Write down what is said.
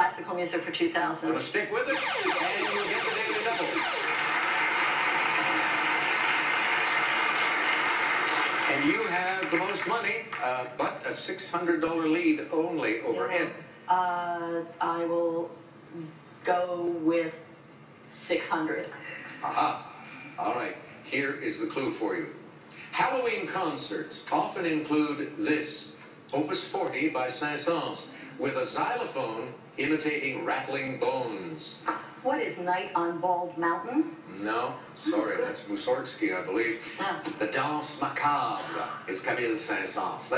classical music for 2,000. Gonna stick with it, and you'll get the daily double. And you have the most money, but a $600 lead only over Ed. I will go with 600. Aha. All right. Here is the clue for you. Halloween concerts often include this, Opus 40 by Saint-Saëns, with a xylophone imitating rattling bones. What is Night on Bald Mountain? No, sorry, that's Mussorgsky, I believe. The Danse Macabre is Camille Saint-Saëns.